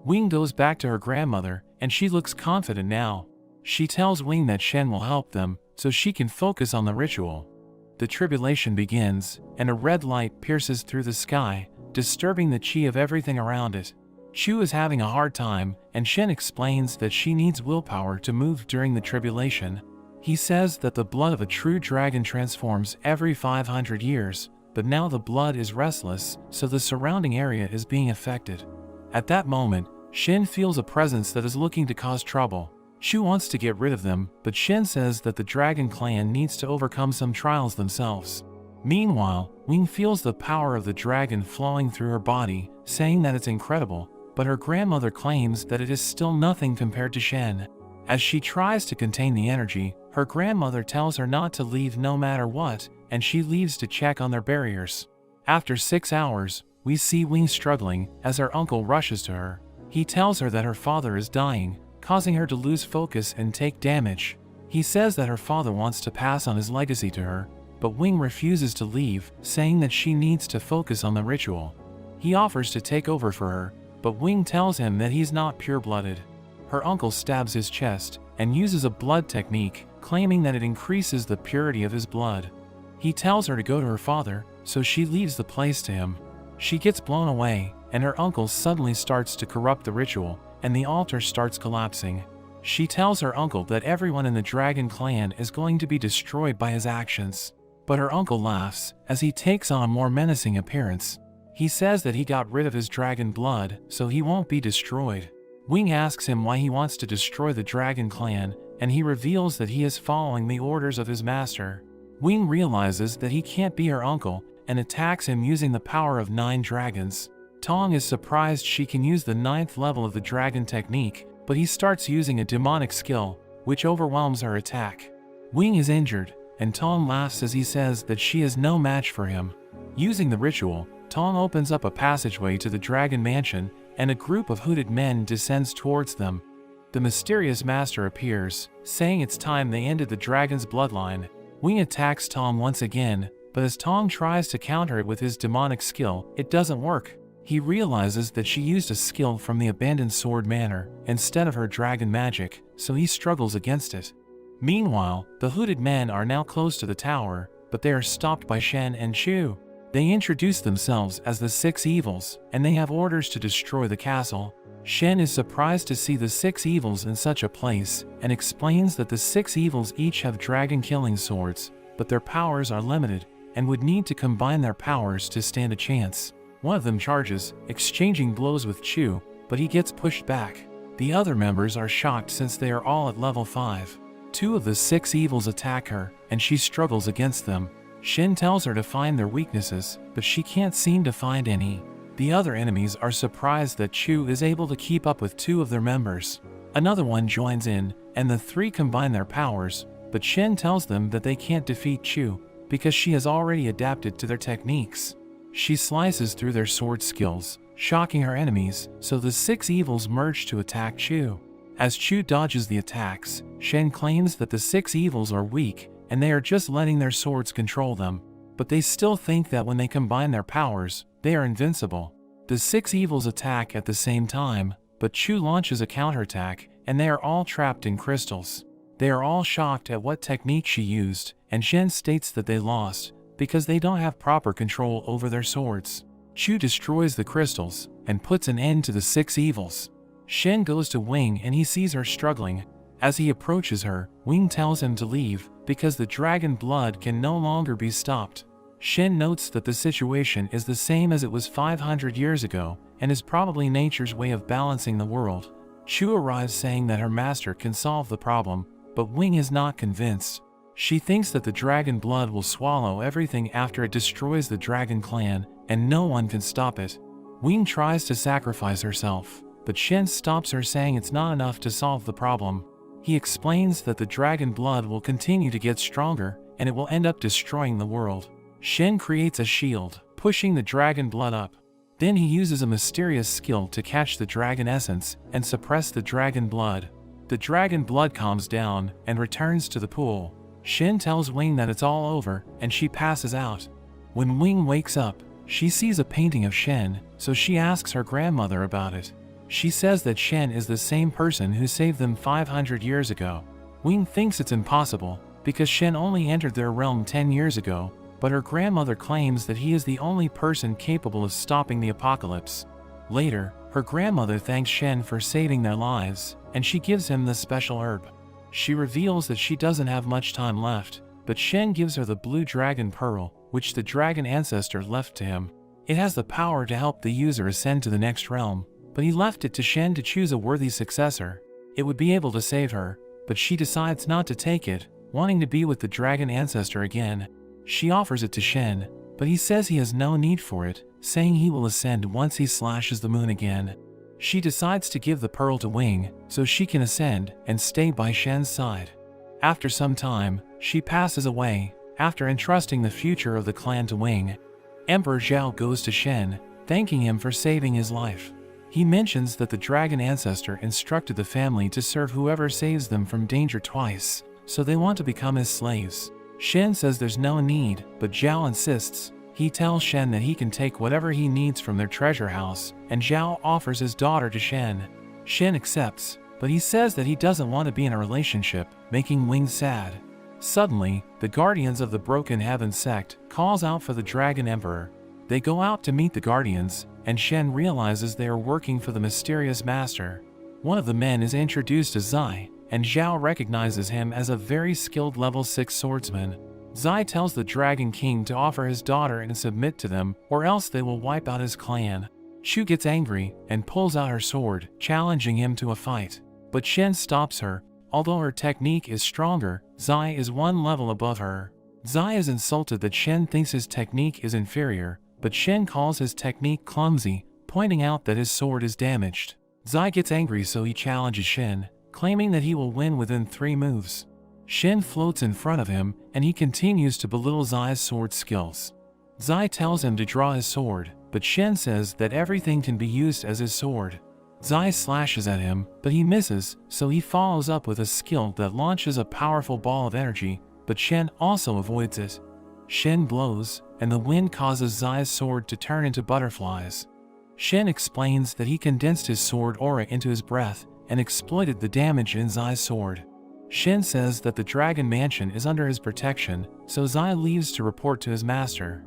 Wing goes back to her grandmother, and she looks confident now. She tells Wing that Shen will help them, so she can focus on the ritual. The tribulation begins, and a red light pierces through the sky, disturbing the chi of everything around it. Chu is having a hard time, and Shen explains that she needs willpower to move during the tribulation. He says that the blood of a true dragon transforms every 500 years, but now the blood is restless, so the surrounding area is being affected. At that moment, Shen feels a presence that is looking to cause trouble. Chu wants to get rid of them, but Shen says that the Dragon Clan needs to overcome some trials themselves. Meanwhile, Wing feels the power of the dragon flowing through her body, saying that it's incredible, but her grandmother claims that it is still nothing compared to Shen. As she tries to contain the energy, her grandmother tells her not to leave no matter what, and she leaves to check on their barriers. After 6 hours, we see Wing struggling as her uncle rushes to her. He tells her that her father is dying, causing her to lose focus and take damage. He says that her father wants to pass on his legacy to her, but Wing refuses to leave, saying that she needs to focus on the ritual. He offers to take over for her, but Wing tells him that he's not pure-blooded. Her uncle stabs his chest and uses a blood technique, claiming that it increases the purity of his blood. He tells her to go to her father, so she leaves the place to him. She gets blown away, and her uncle suddenly starts to corrupt the ritual, and the altar starts collapsing. She tells her uncle that everyone in the Dragon Clan is going to be destroyed by his actions. But her uncle laughs as he takes on a more menacing appearance. He says that he got rid of his dragon blood, so he won't be destroyed. Wing asks him why he wants to destroy the Dragon Clan, and he reveals that he is following the orders of his master. Wing realizes that he can't be her uncle and attacks him using the power of 9 dragons. Tong is surprised she can use the 9th level of the dragon technique, but he starts using a demonic skill, which overwhelms her attack. Wing is injured, and Tong laughs as he says that she is no match for him. Using the ritual, Tong opens up a passageway to the Dragon Mansion, and a group of hooded men descends towards them. The mysterious master appears, saying it's time they ended the dragon's bloodline. Wing attacks Tong once again, but as Tong tries to counter it with his demonic skill, it doesn't work. He realizes that she used a skill from the abandoned sword manor instead of her dragon magic, so he struggles against it. Meanwhile, the hooded men are now close to the tower, but they are stopped by Shen and Chu. They introduce themselves as the 6 evils, and they have orders to destroy the castle. Shen is surprised to see the 6 evils in such a place, and explains that the 6 evils each have dragon-killing swords, but their powers are limited, and would need to combine their powers to stand a chance. One of them charges, exchanging blows with Chu, but he gets pushed back. The other members are shocked since they are all at level 5. 2 of the 6 evils attack her, and she struggles against them. Shen tells her to find their weaknesses, but she can't seem to find any. The other enemies are surprised that Chu is able to keep up with 2 of their members. Another one joins in, and the 3 combine their powers, but Shen tells them that they can't defeat Chu, because she has already adapted to their techniques. She slices through their sword skills, shocking her enemies, so the 6 evils merge to attack Chu. As Chu dodges the attacks, Shen claims that the 6 evils are weak, and they are just letting their swords control them. But they still think that when they combine their powers, they are invincible. The 6 evils attack at the same time, but Chu launches a counterattack, and they are all trapped in crystals. They are all shocked at what technique she used, and Shen states that they lost, because they don't have proper control over their swords. Chu destroys the crystals, and puts an end to the 6 evils. Shen goes to Wing and he sees her struggling. As he approaches her, Wing tells him to leave, because the dragon blood can no longer be stopped. Shen notes that the situation is the same as it was 500 years ago and is probably nature's way of balancing the world. Shu arrives saying that her master can solve the problem, but Wing is not convinced. She thinks that the dragon blood will swallow everything after it destroys the dragon clan, and no one can stop it. Wing tries to sacrifice herself, but Shen stops her saying it's not enough to solve the problem. He explains that the dragon blood will continue to get stronger, and it will end up destroying the world. Shen creates a shield, pushing the dragon blood up. Then he uses a mysterious skill to catch the dragon essence and suppress the dragon blood. The dragon blood calms down and returns to the pool. Shen tells Wing that it's all over, and she passes out. When Wing wakes up, she sees a painting of Shen, so she asks her grandmother about it. She says that Shen is the same person who saved them 500 years ago. Wing thinks it's impossible, because Shen only entered their realm 10 years ago, but her grandmother claims that he is the only person capable of stopping the apocalypse. Later, her grandmother thanks Shen for saving their lives, and she gives him the special herb. She reveals that she doesn't have much time left, but Shen gives her the blue dragon pearl, which the dragon ancestor left to him. It has the power to help the user ascend to the next realm, but he left it to Shen to choose a worthy successor. It would be able to save her, but she decides not to take it, wanting to be with the dragon ancestor again. She offers it to Shen, but he says he has no need for it, saying he will ascend once he slashes the moon again. She decides to give the pearl to Wing, so she can ascend and stay by Shen's side. After some time, she passes away, after entrusting the future of the clan to Wing. Emperor Zhao goes to Shen, thanking him for saving his life. He mentions that the dragon ancestor instructed the family to serve whoever saves them from danger twice, so they want to become his slaves. Shen says there's no need, but Zhao insists. He tells Shen that he can take whatever he needs from their treasure house, and Zhao offers his daughter to Shen. Shen accepts, but he says that he doesn't want to be in a relationship, making Wing sad. Suddenly, the Guardians of the Broken Heaven sect calls out for the Dragon Emperor. They go out to meet the Guardians, and Shen realizes they are working for the mysterious master. One of the men is introduced as Zai, and Zhao recognizes him as a very skilled level 6 swordsman. Zai tells the Dragon King to offer his daughter and submit to them, or else they will wipe out his clan. Shu gets angry and pulls out her sword, challenging him to a fight. But Shen stops her. Although her technique is stronger, Zai is one level above her. Zai is insulted that Shen thinks his technique is inferior, but Shen calls his technique clumsy, pointing out that his sword is damaged. Zai gets angry, so he challenges Shen, claiming that he will win within 3 moves. Shen floats in front of him, and he continues to belittle Zai's sword skills. Zai tells him to draw his sword, but Shen says that everything can be used as his sword. Zai slashes at him, but he misses, so he follows up with a skill that launches a powerful ball of energy, but Shen also avoids it. Shen blows, and the wind causes Zai's sword to turn into butterflies. Shen explains that he condensed his sword aura into his breath and exploited the damage in Zai's sword. Shen says that the Dragon Mansion is under his protection, so Zai leaves to report to his master.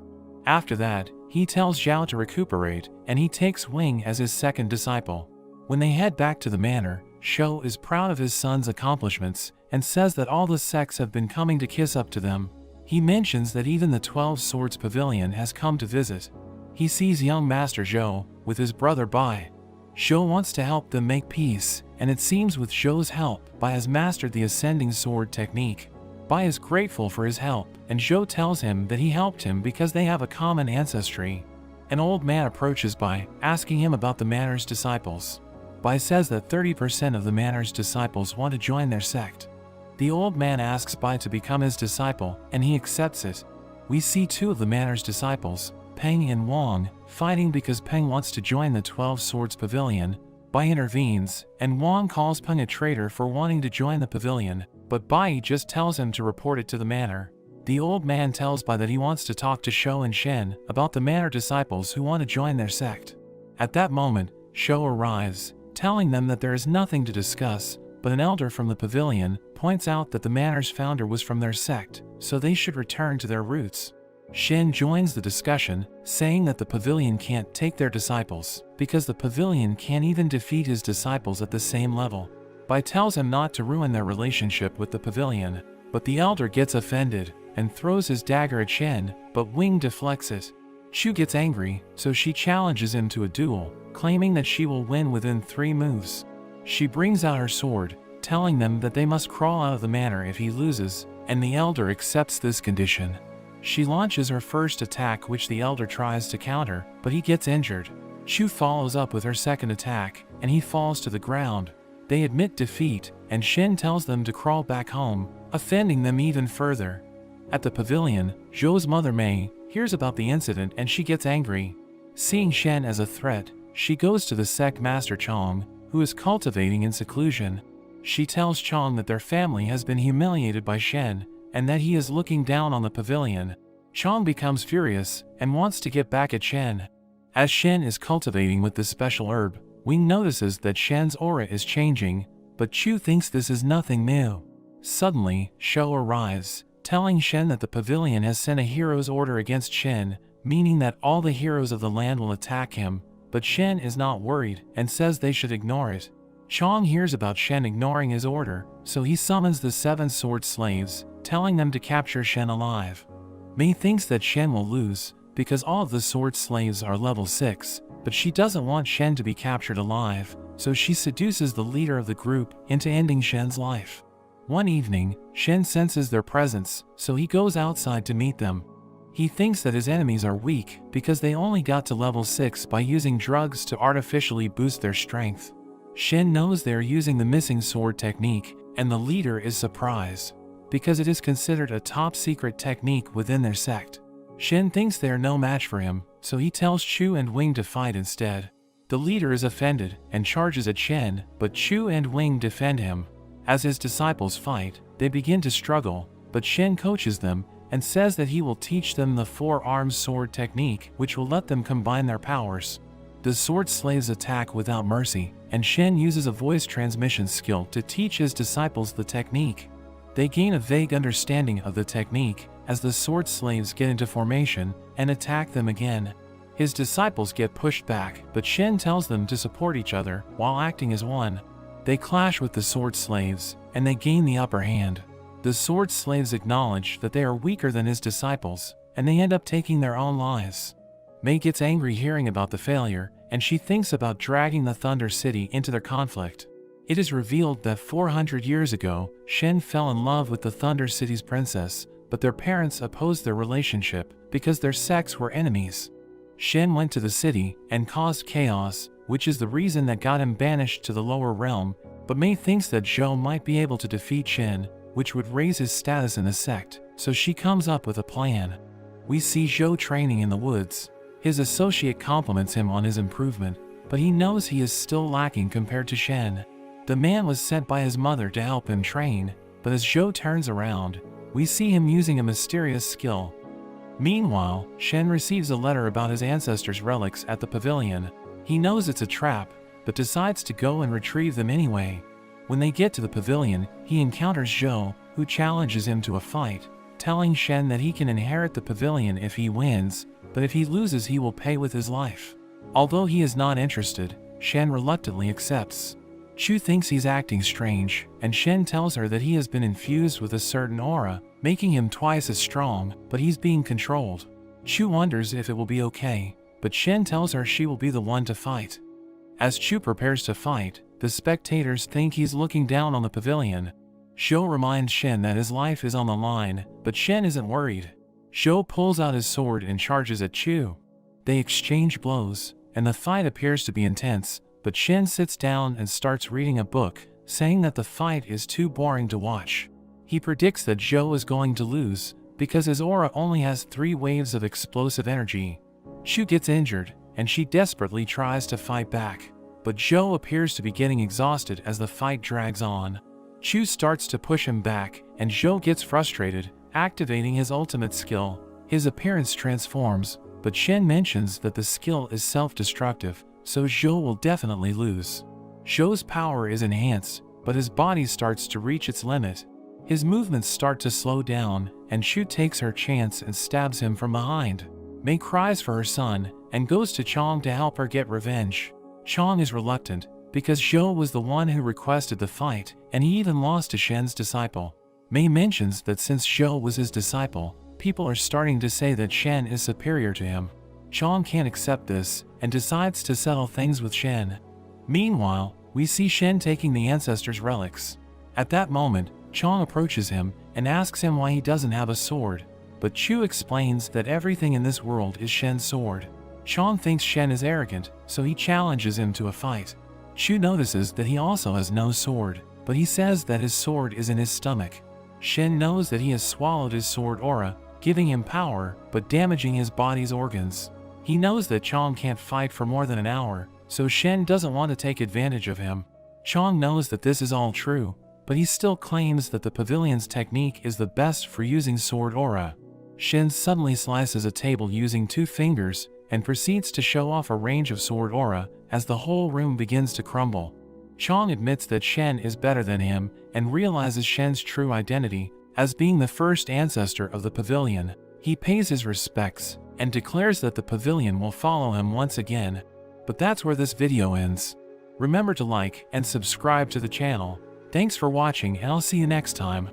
After that, he tells Zhao to recuperate, and he takes Wing as his second disciple. When they head back to the manor, Shou is proud of his son's accomplishments and says that all the sects have been coming to kiss up to them. He mentions that even the 12 Swords Pavilion has come to visit. He sees young Master Zhou with his brother Bai. Zhou wants to help them make peace, and it seems with Zhou's help, Bai has mastered the ascending sword technique. Bai is grateful for his help, and Zhou tells him that he helped him because they have a common ancestry. An old man approaches Bai, asking him about the manor's disciples. Bai says that 30% of the manor's disciples want to join their sect. The old man asks Bai to become his disciple, and he accepts it. We see 2 of the manor's disciples, Peng and Wang, fighting because Peng wants to join the 12 Swords Pavilion. Bai intervenes, and Wang calls Peng a traitor for wanting to join the pavilion, but Bai just tells him to report it to the manor. The old man tells Bai that he wants to talk to Shou and Shen about the manor disciples who want to join their sect. At that moment, Shou arrives, telling them that there is nothing to discuss, but an elder from the pavilion points out that the manor's founder was from their sect, so they should return to their roots. Shen joins the discussion, saying that the pavilion can't take their disciples, because the pavilion can't even defeat his disciples at the same level. Bai tells him not to ruin their relationship with the pavilion. but the elder gets offended and throws his dagger at Shen, but Wing deflects it. Chu gets angry, so she challenges him to a duel, claiming that she will win within 3 moves. She brings out her sword, telling them that they must crawl out of the manor if he loses, and the elder accepts this condition. She launches her first attack, which the elder tries to counter, but he gets injured. Chu follows up with her second attack, and he falls to the ground. They admit defeat, and Shen tells them to crawl back home, offending them even further. At the pavilion, Zhou's mother Mei hears about the incident and she gets angry. Seeing Shen as a threat, she goes to the sect master Chong, who is cultivating in seclusion. She tells Chong that their family has been humiliated by Shen, and that he is looking down on the pavilion. Chong becomes furious and wants to get back at Shen. As Shen is cultivating with this special herb, Wing notices that Shen's aura is changing, but Chu thinks this is nothing new. Suddenly, Shou arrives, telling Shen that the pavilion has sent a hero's order against Shen, meaning that all the heroes of the land will attack him, but Shen is not worried and says they should ignore it. Chong hears about Shen ignoring his order, so he summons the 7 sword slaves, telling them to capture Shen alive. Mei thinks that Shen will lose, because all of the sword slaves are level 6, but she doesn't want Shen to be captured alive, so she seduces the leader of the group into ending Shen's life. One evening, Shen senses their presence, so he goes outside to meet them. He thinks that his enemies are weak because they only got to level 6 by using drugs to artificially boost their strength. Shen knows they are using the missing sword technique, and the leader is surprised, because it is considered a top secret technique within their sect. Shen thinks they are no match for him, so he tells Chu and Wing to fight instead. The leader is offended and charges at Shen, but Chu and Wing defend him. As his disciples fight, they begin to struggle, but Shen coaches them and says that he will teach them the 4-armed sword technique, which will let them combine their powers. The sword slaves attack without mercy, and Shen uses a voice transmission skill to teach his disciples the technique. They gain a vague understanding of the technique as the sword slaves get into formation and attack them again. His disciples get pushed back, but Shen tells them to support each other while acting as one. They clash with the sword slaves, and they gain the upper hand. The sword slaves acknowledge that they are weaker than his disciples, and they end up taking their own lives. Mei gets angry hearing about the failure, and she thinks about dragging the Thunder City into their conflict. It is revealed that 400 years ago, Shen fell in love with the Thunder City's princess, but their parents opposed their relationship because their sects were enemies. Shen went to the city and caused chaos, which is the reason that got him banished to the lower realm, but Mei thinks that Zhou might be able to defeat Shen, which would raise his status in the sect, so she comes up with a plan. We see Zhou training in the woods. His associate compliments him on his improvement, but he knows he is still lacking compared to Shen. The man was sent by his mother to help him train, but as Zhou turns around, we see him using a mysterious skill. Meanwhile, Shen receives a letter about his ancestors' relics at the pavilion. He knows it's a trap, but decides to go and retrieve them anyway. When they get to the pavilion, he encounters Zhou, who challenges him to a fight, telling Shen that he can inherit the pavilion if he wins, but if he loses he will pay with his life. Although he is not interested, Shen reluctantly accepts. Chu thinks he's acting strange, and Shen tells her that he has been infused with a certain aura, making him twice as strong, but he's being controlled. Chu wonders if it will be okay, but Shen tells her she will be the one to fight. As Chu prepares to fight, the spectators think he's looking down on the pavilion. Zhou reminds Shen that his life is on the line, but Shen isn't worried. Zhou pulls out his sword and charges at Chu. They exchange blows, and the fight appears to be intense, but Shen sits down and starts reading a book, saying that the fight is too boring to watch. He predicts that Zhou is going to lose, because his aura only has 3 waves of explosive energy. Chu gets injured, and she desperately tries to fight back, but Zhou appears to be getting exhausted as the fight drags on. Chu starts to push him back, and Zhou gets frustrated, activating his ultimate skill. His appearance transforms, but Shen mentions that the skill is self-destructive, so Zhou will definitely lose. Zhou's power is enhanced, but his body starts to reach its limit. His movements start to slow down, and Chu takes her chance and stabs him from behind. Mei cries for her son, and goes to Chong to help her get revenge. Chong is reluctant, because Zhou was the one who requested the fight, and he even lost to Shen's disciple. Mei mentions that since Zhou was his disciple, people are starting to say that Shen is superior to him. Chong can't accept this and decides to settle things with Shen. Meanwhile, we see Shen taking the ancestors' relics. At that moment, Chong approaches him and asks him why he doesn't have a sword, but Chu explains that everything in this world is Shen's sword. Chong thinks Shen is arrogant, so he challenges him to a fight. Chu notices that he also has no sword, but he says that his sword is in his stomach. Shen knows that he has swallowed his sword aura, giving him power, but damaging his body's organs. He knows that Chong can't fight for more than an hour, so Shen doesn't want to take advantage of him. Chong knows that this is all true, but he still claims that the pavilion's technique is the best for using sword aura. Shen suddenly slices a table using 2 fingers and proceeds to show off a range of sword aura as the whole room begins to crumble. Chong admits that Shen is better than him and realizes Shen's true identity as being the first ancestor of the pavilion. He pays his respects and declares that the pavilion will follow him once again. But that's where this video ends. Remember to like and subscribe to the channel. Thanks for watching, and I'll see you next time.